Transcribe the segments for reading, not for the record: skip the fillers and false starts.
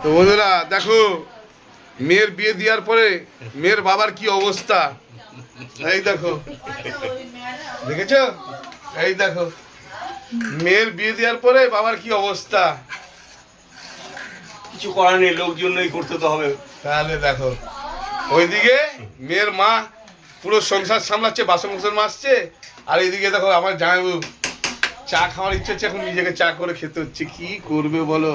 তো বন্ধুরা দেখো, মেয়ের বিয়ে দেওয়ার পরে মেয়ের বাবার কি অবস্থা, এই দেখো, দেখেছো? এই দেখো মেয়ের বিয়ে দেওয়ার পরে বাবার কি অবস্থা। কিছু করার নেই, লোকজনই করতে তো হবে। তাহলে দেখো, ওইদিকে মেয়ের মা পুরো সংসার সামলাচ্ছে, বাসন কুসন মাজছে, আর এইদিকে দেখো আমার জামাইবাবু চা খাওয়ার ইচ্ছে হচ্ছে, এখন নিজেকে চা করে খেতে হচ্ছে। কি করবে বলো?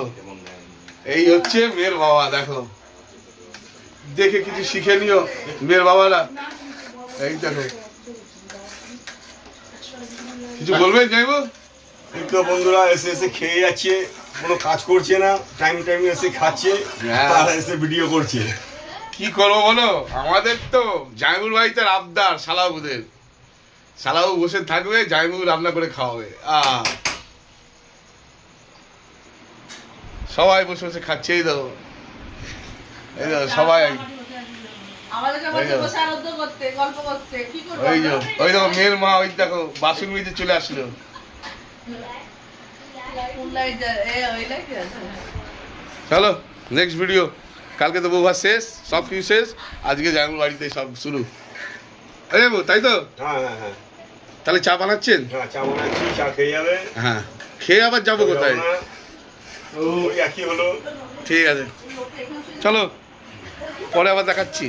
এই হচ্ছে মেয়ের বাবা। দেখো, দেখে কিছু শিখে নিও মেয়ের বাবারা। এই দেখো, কিছু বলবেন জামাইবাবু? এই তো বন্ধুরা এসে এসে খেয়ে যাচ্ছে, কোনো কাজ করছে না, টাইম এসে খাচ্ছে আর এসে ভিডিও করছে। কি করবো বলো, আমাদের তো জামাইবাবুর বাড়িতে আবদার, শালাবাবুদের। শালাবাবু বসে থাকবে, জামাইবাবু রান্না করে খাওয়াবে। সবাই বসে বসে খাচ্ছে। এই দেখো, এই দেখো সবাই। ওই দেখো মেয়ের মা, ওই দেখো বাসন মেজে চলে আসলো। চলো নেক্সট ভিডিও। কালকে তো বৌভাত শেষ, সব কিছু শেষ, আজকে জামাইবাবুর বাড়িতে সব শুরু। এই যাবো, তাই তো? হ্যাঁ হ্যাঁ হ্যাঁ, তাহলে চা বানাচ্ছেন? হ্যাঁ চা বানাচ্ছি, চা খেয়ে যাবে। হ্যাঁ, খেয়ে আবার যাবো কোথায়? ওই একই হলো। ঠিক আছে, চলো পরে আবার দেখাচ্ছি।